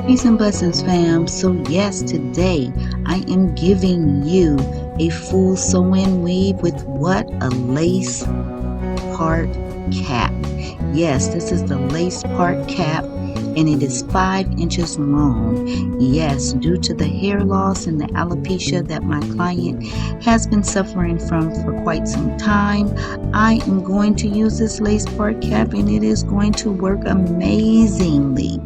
Peace and blessings, fam. So yes, today I am giving you a full sew-in weave with what? A lace part cap. Yes, this is the lace part cap, and it is 5 inches long. Yes, due to the hair loss and the alopecia that my client has been suffering from for quite some time, I am going to use this lace part cap, and it is going to work amazingly.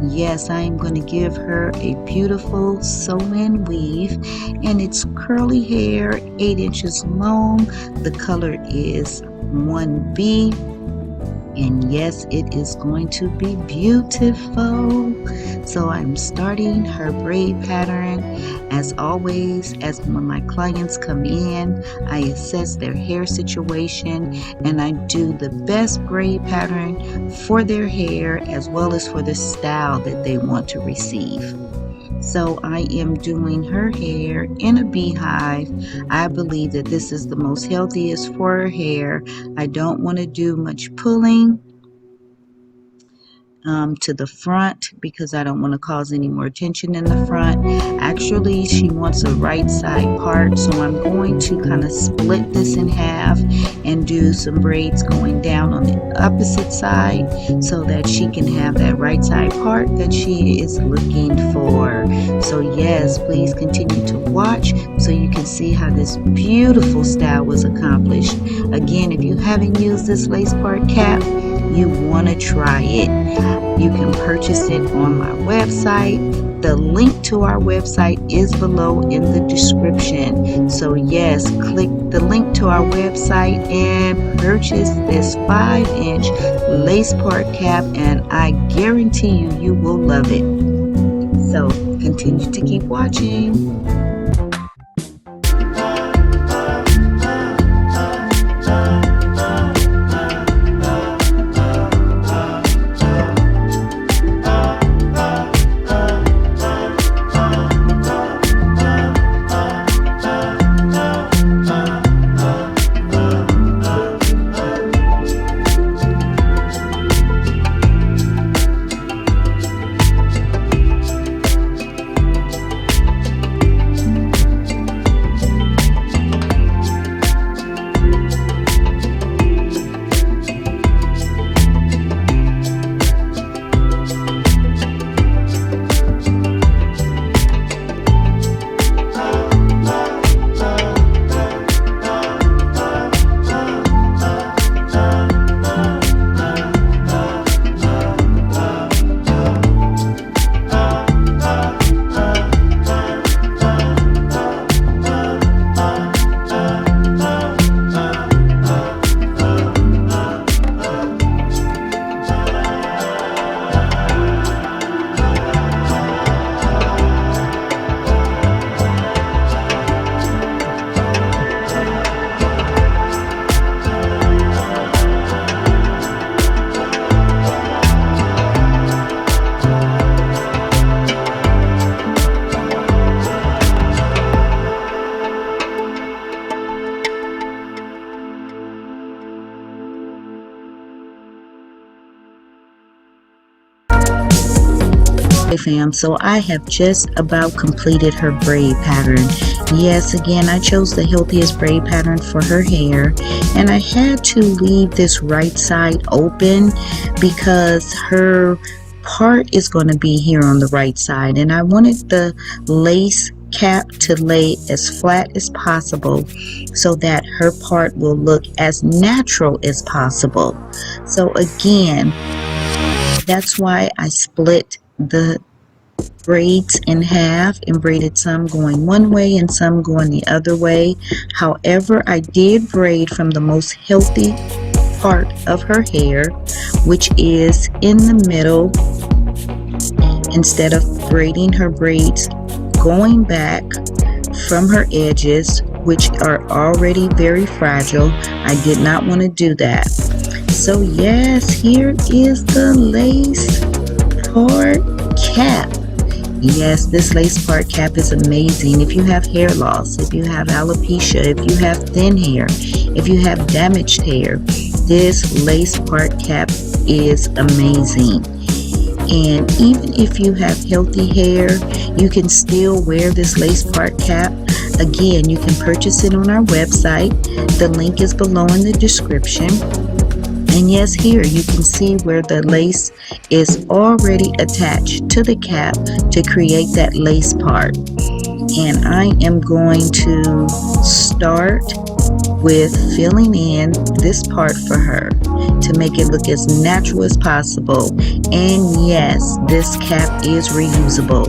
Yes, I am going to give her a beautiful sew-in weave, and it's curly hair, 8 inches long. The color is 1B, and yes, it is going to be beautiful. So I'm starting her braid pattern. As always, as when my clients come in, I assess their hair situation and I do the best braid pattern for their hair as well as for the style that they want to receive. So I am doing her hair in a beehive. I believe that this is the most healthiest for her hair. I don't want to do much pulling to the front because I don't want to cause any more tension in the front. Actually, she wants a right side part, so I'm going to kind of split this in half and do some braids going down on the opposite side so that she can have that right side part that she is looking for. So yes, please continue to watch so you can see how this beautiful style was accomplished. Again, if you haven't used this lace part cap, you want to try it. You can purchase it on my website. The link to our website is below in the description. So yes, click the link to our website and purchase this 5-inch lace part cap, and I guarantee you, you will love it. So continue to keep watching. Fam, so I have just about completed her braid pattern. Yes, again, I chose the healthiest braid pattern for her hair, and I had to leave this right side open because her part is going to be here on the right side, and I wanted the lace cap to lay as flat as possible so that her part will look as natural as possible. So again, that's why I split the braids in half and braided some going one way and some going the other way. However, I did braid from the most healthy part of her hair, which is in the middle, instead of braiding her braids going back from her edges, which are already very fragile. I did not want to do that. So yes, here is the lace part cap. Yes, this lace part cap is amazing. If you have hair loss, if you have alopecia, if you have thin hair, if you have damaged hair, this lace part cap is amazing. And even if you have healthy hair, you can still wear this lace part cap. Again, you can purchase it on our website. The link is below in the description. And yes, here you can see where the lace is already attached to the cap to create that lace part. And I am going to start with filling in this part for her to make it look as natural as possible. And yes, this cap is reusable.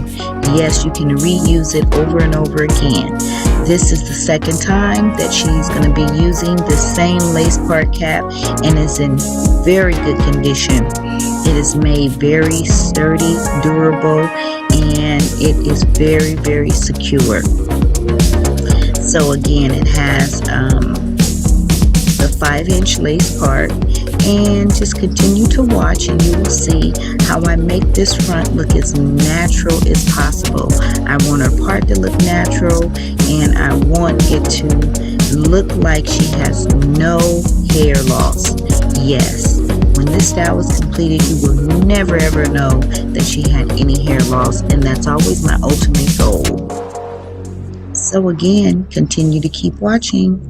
Yes, you can reuse it over and over again. This is the second time that she's going to be using the same lace part cap, and it's in very good condition. It is made very sturdy, durable, and it is very, very secure. So again, it has the 5-inch lace part, and just continue to watch and you will see how I make this front look as natural as possible. I want her part to look natural, and I want it to look like she has no hair loss. Yes, when this style is completed, you will never ever know that she had any hair loss, and that's always my ultimate goal. So again, continue to keep watching.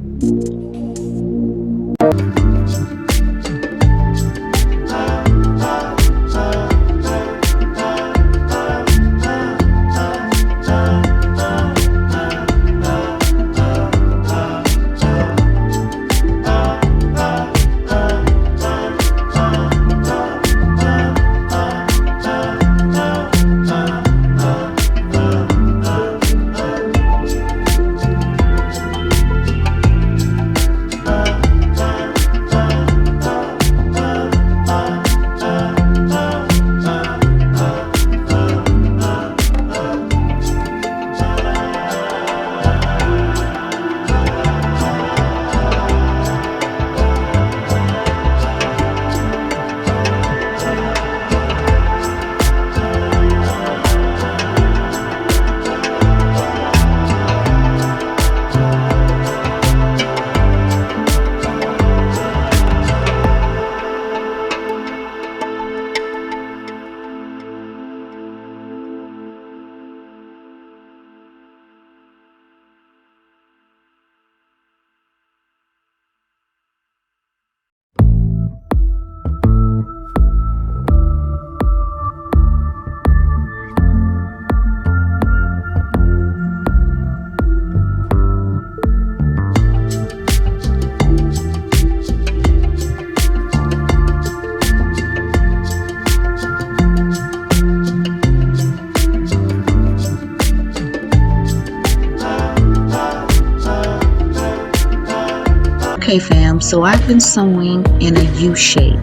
Okay fam, so I've been sewing in a U shape.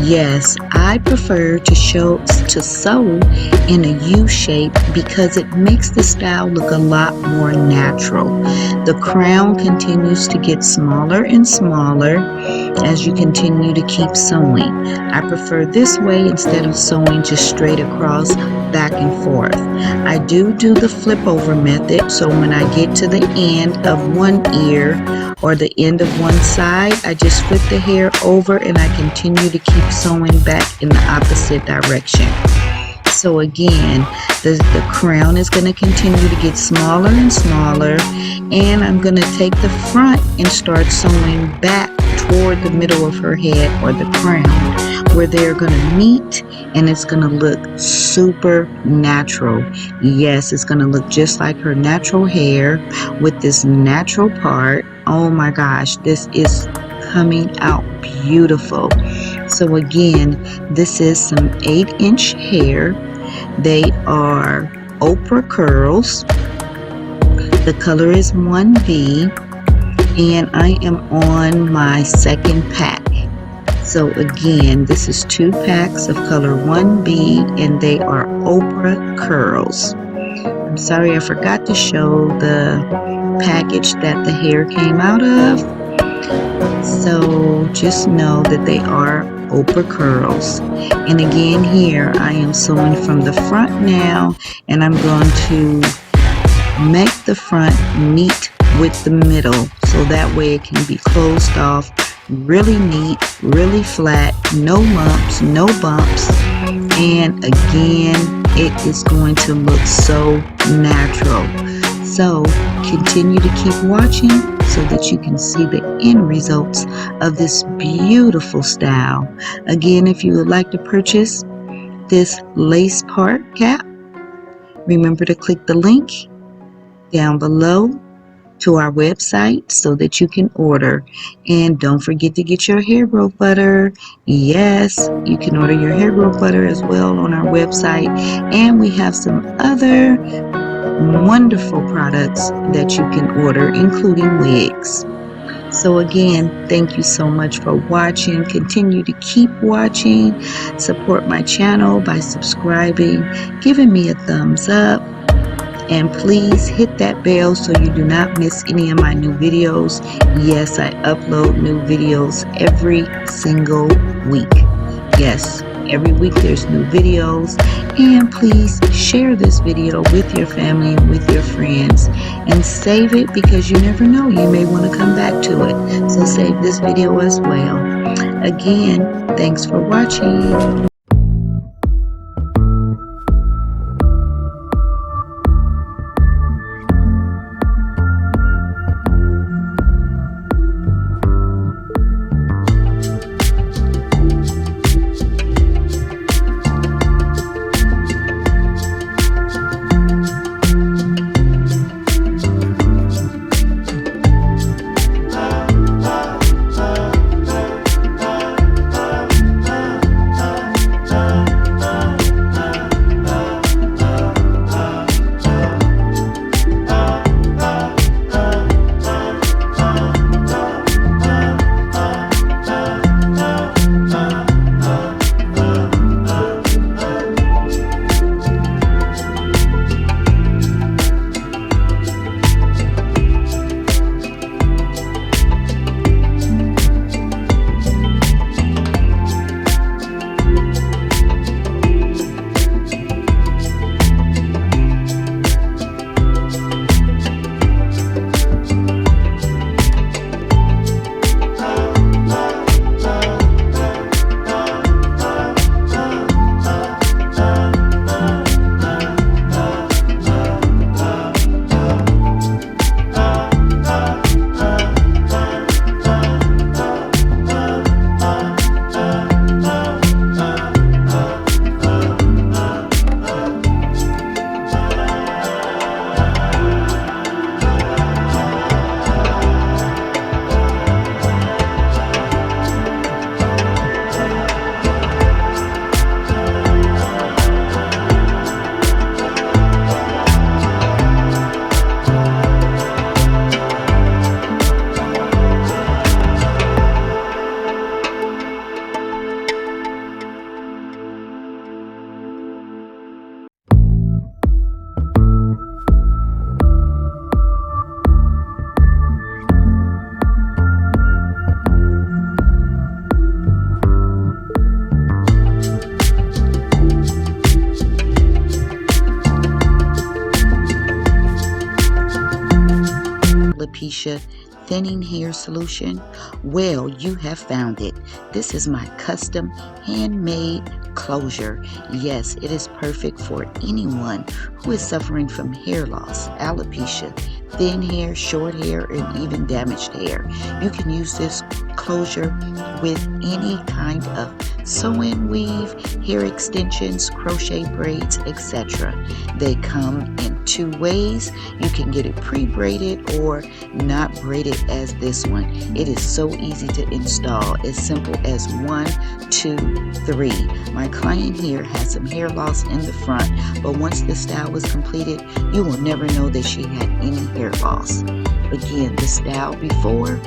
Yes, I prefer to sew in a U shape because it makes the style look a lot more natural. The crown continues to get smaller and smaller as you continue to keep sewing. I prefer this way instead of sewing just straight across, back and forth. I do the flip over method, so when I get to the end of one ear or the end of one side, I just flip the hair over and I continue to keep sewing back in the opposite direction. So again, the crown is going to continue to get smaller and smaller, and I'm going to take the front and start sewing back toward the middle of her head or the crown where they're going to meet, and it's going to look super natural. Yes, it's going to look just like her natural hair with this natural part. Oh my gosh, this is coming out beautiful. So again, this is some 8-inch hair. They are Oprah curls. The color is 1B, and I am on my second pack. So again, this is 2 packs of color 1B, and they are Oprah curls. I'm sorry, I forgot to show the package that the hair came out of. So just know that they are Oprah curls. And again, here I am sewing from the front now, and I'm going to make the front meet with the middle so that way it can be closed off really neat, really flat, no lumps, no bumps, and again, it is going to look so natural. So continue to keep watching so that you can see the end results of this beautiful style. Again, if you would like to purchase this lace part cap, remember to click the link down below to our website so that you can order. And don't forget to get your hair growth butter. Yes, you can order your hair growth butter as well on our website. And we have some other wonderful products that you can order, including wigs. So again, thank you so much for watching. Continue to keep watching. Support my channel by subscribing, giving me a thumbs up, and please hit that bell so you do not miss any of my new videos. Yes, I upload new videos every single week. Yes, every week there's new videos. And please share this video with your family and with your friends, and save it because you never know, you may want to come back to it. So save this video as well. Again, thanks for watching. Alopecia thinning hair solution? Well, you have found it. This is my custom handmade closure. Yes, it is perfect for anyone who is suffering from hair loss, alopecia, thin hair, short hair, and even damaged hair. You can use this closure with any kind of sew-in weave, hair extensions, crochet braids, etc. They come in two ways. You can get it pre-braided or not braided as this one. It is so easy to install, as simple as 1, 2, 3. My client here has some hair loss in the front, but once the style was completed, you will never know that she had any hair loss. Again, the style before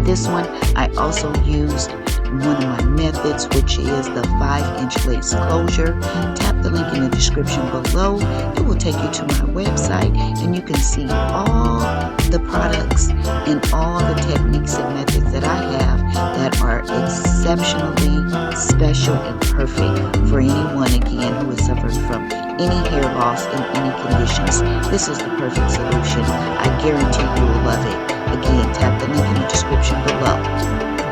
this one, I also used one of my methods, which is the 5-inch lace closure. Tap the link in the description below. It will take you to my website, and you can see all the products and all the techniques and methods that I have that are exceptionally special and perfect for anyone, again, who is suffering from any hair loss and any conditions. This is the perfect solution. I guarantee you will love it. Again, tap the link in the description below.